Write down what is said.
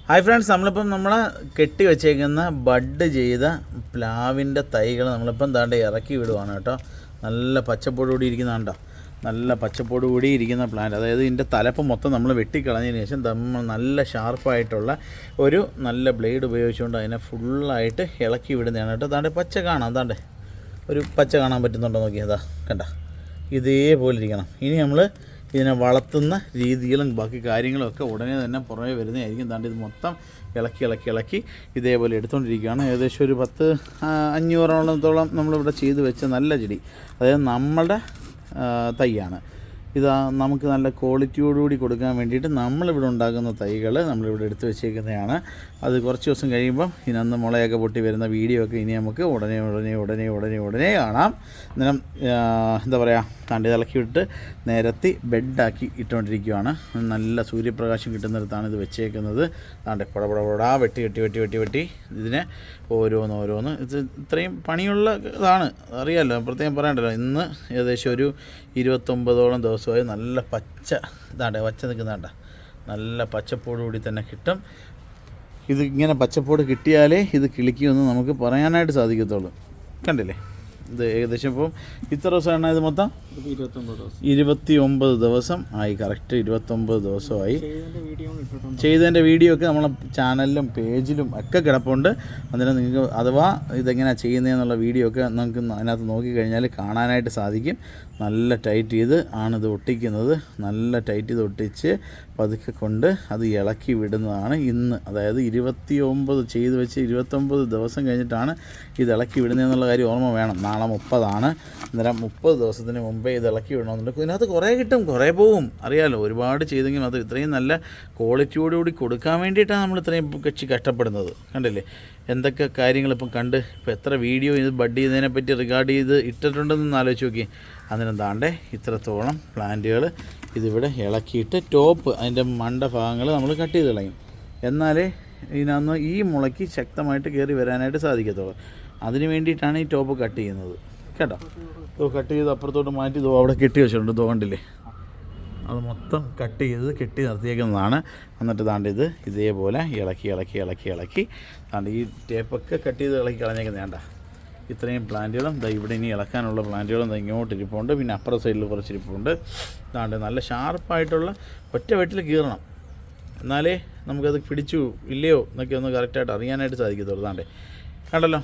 Hi friends, നമ്മളിപ്പം കെട്ടി വെച്ചേക്കുന്ന ബഡ് ചെയ്ത പ്ലാവിൻ്റെ തൈകൾ നമ്മളിപ്പം ദാണ്ട് ഇറക്കി വിടുവാണ് കേട്ടോ. നല്ല പച്ചപ്പോട് കൂടി ഇരിക്കുന്നതാണ്ടോ, നല്ല പച്ചപ്പോട് കൂടി ഇരിക്കുന്ന പ്ലാന്റ്. അതായത് ഇതിൻ്റെ തലപ്പ് മൊത്തം നമ്മൾ വെട്ടിക്കളഞ്ഞതിന് ശേഷം നമ്മൾ നല്ല ഷാർപ്പായിട്ടുള്ള ഒരു നല്ല ബ്ലേഡ് ഉപയോഗിച്ചുകൊണ്ട് അതിനെ ഫുള്ളായിട്ട് ഇളക്കി വിടുന്നതാണ് കേട്ടോ. ദാണ്ട് പച്ച കാണാം, ദാണ്ട് ഒരു പച്ച കാണാൻ പറ്റുന്നുണ്ടോ നോക്കിയതാ, കണ്ട ഇതേപോലെ ഇരിക്കണം. ഇനി നമ്മൾ ഇതിനെ വളർത്തുന്ന രീതികളും ബാക്കി കാര്യങ്ങളൊക്കെ ഉടനെ തന്നെ പുറമേ വരുന്നതായിരിക്കും. ദാണ്ട് ഇത് മൊത്തം ഇളക്കി ഇതേപോലെ എടുത്തുകൊണ്ടിരിക്കുകയാണ്. ഏകദേശം ഒരു 500-ഓളത്തോളം നമ്മളിവിടെ ചെയ്ത് വെച്ച നല്ല ചെടി, അതായത് നമ്മളുടെ തൈയാണ്. ഇതാ നമുക്ക് നല്ല ക്വാളിറ്റിയോടുകൂടി കൊടുക്കാൻ വേണ്ടിയിട്ട് നമ്മളിവിടെ ഉണ്ടാക്കുന്ന തൈകൾ നമ്മളിവിടെ എടുത്ത് വെച്ചേക്കുന്നതാണ്. അത് കുറച്ച് ദിവസം കഴിയുമ്പം ഇതിനന്ന് മുളയൊക്കെ പൊട്ടി വരുന്ന വീഡിയോ ഒക്കെ ഇനി നമുക്ക് ഉടനെ കാണാം. അന്നേരം എന്താ പറയുക, തണ്ടി ഇളക്കി വിട്ട് നിരത്തി ബെഡാക്കി ഇട്ടുകൊണ്ടിരിക്കുകയാണ്. നല്ല സൂര്യപ്രകാശം കിട്ടുന്നിടത്താണ് ഇത് വെച്ചേക്കുന്നത്. താണ്ടെ പടപടപടാ വെട്ടി ഇതിനെ ഓരോന്ന് ഇത് ഇത്രയും പണിയുള്ള ഇതാണ്, അറിയാമല്ലോ, പ്രത്യേകം പറയണ്ടല്ലോ. ഇന്ന് ഏകദേശം ഒരു 29ഓളം ദിവസമായി നല്ല പച്ച നിൽക്കുന്നതാണ്ട, നല്ല പച്ചപ്പോടുകൂടി തന്നെ കിട്ടും. ഇത് ഇങ്ങനെ പച്ചപ്പോട് കിട്ടിയാലേ ഇത് കിളിക്കുമെന്ന് നമുക്ക് പറയാനായിട്ട് സാധിക്കത്തുള്ളൂ. കണ്ടില്ലേ, ഇത് ഏകദേശം ഇപ്പം ഇത്ര ദിവസമാണ് ഇത് മൊത്തം 29 ദിവസം ആയി. കറക്റ്റ് 29 ദിവസമായി. ചെയ്തതിൻ്റെ വീഡിയോ ഒക്കെ നമ്മളെ ചാനലിലും പേജിലും ഒക്കെ കിടപ്പുണ്ട്. അന്നേരം നിങ്ങൾക്ക് അഥവാ ഇതെങ്ങനെയാണ് ചെയ്യുന്നതെന്നുള്ള വീഡിയോ ഒക്കെ നമുക്ക് അതിനകത്ത് നോക്കിക്കഴിഞ്ഞാൽ കാണാനായിട്ട് സാധിക്കും. നല്ല ടൈറ്റ് ചെയ്ത് ആണിത് ഒട്ടിക്കുന്നത്. നല്ല ടൈറ്റ് ചെയ്ത് ഒട്ടിച്ച് പതുക്കെ കൊണ്ട് അത് ഇളക്കി വിടുന്നതാണ് ഇന്ന്. അതായത് 29 ചെയ്ത് വെച്ച് 29 ദിവസം കഴിഞ്ഞിട്ടാണ് ഇത് ഇളക്കി വിടുന്നതെന്നുള്ള കാര്യം ഓർമ്മ വേണം. നാളെ 30ആണ്. അന്നേരം 30 ദിവസത്തിന് മുമ്പേ ഇത് ഇളക്കി വിടണമെന്നുണ്ട്. ഇതിനകത്ത് കുറേ കിട്ടും, കുറേ പോവും, അറിയാമല്ലോ. ഒരുപാട് ചെയ്തെങ്കിലും അത് ഇത്രയും നല്ല ക്വാളിറ്റിയോടുകൂടി കൊടുക്കാൻ വേണ്ടിയിട്ടാണ് നമ്മൾ ഇത്രയും കഷ്ടപ്പെടുന്നത്. കണ്ടില്ലേ എന്തൊക്കെ കാര്യങ്ങൾ ഇപ്പം കണ്ട്. ഇപ്പം എത്ര വീഡിയോ ഇത് ബഡ് ചെയ്യുന്നതിനെ പറ്റി റിഗാർഡ് ചെയ്ത് ഇട്ടിട്ടുണ്ടെന്നൊന്ന് ആലോചിച്ച് നോക്കി. അന്നേരം താണ്ടെ ഇത്രത്തോളം പ്ലാന്റുകൾ ഇതിവിടെ ഇളക്കിയിട്ട് ടോപ്പ് അതിൻ്റെ ഭാഗങ്ങൾ നമ്മൾ കട്ട് ചെയ്ത് കളയും. എന്നാലേ ഇതിനകത്ത് ഈ മുളയ്ക്ക് ശക്തമായിട്ട് കയറി വരാനായിട്ട് സാധിക്കത്തുള്ളൂ. അതിന് വേണ്ടിയിട്ടാണ് ഈ ടോപ്പ് കട്ട് ചെയ്യുന്നത് കേട്ടോ. കട്ട് ചെയ്ത് അപ്പുറത്തോട്ട് മാറ്റി അവിടെ കെട്ടി വെച്ചിട്ടുണ്ട്, കണ്ടില്ലേ. അത് മൊത്തം കെട്ടി നിർത്തിയേക്കുന്നതാണ്. എന്നിട്ട് താണ്ട് ഇതേപോലെ ഇളക്കി താണ്ട് ഈ ടേപ്പൊക്കെ കട്ട് ചെയ്ത് ഇളക്കി കളഞ്ഞേക്കുന്നത് വേണ്ട. ഇത്രയും പ്ലാന്റുകളും ഇവിടെ ഇനി ഇളക്കാനുള്ള പ്ലാന്റുകളും ഇങ്ങോട്ട് ഇരിപ്പുണ്ട്. പിന്നെ അപ്പുറ സൈഡിൽ കുറച്ച് ഇരിപ്പുണ്ട്. താണ്ട് നല്ല ഷാർപ്പായിട്ടുള്ള ഒറ്റ വെട്ടിൽ കീറണം, എന്നാലേ നമുക്കത് പിടിച്ചു ഇല്ലയോ എന്നൊക്കെ ഒന്ന് കറക്റ്റായിട്ട് അറിയാനായിട്ട് സാധിക്കത്തുള്ളൂ. താണ്ടേ കണ്ടല്ലോ.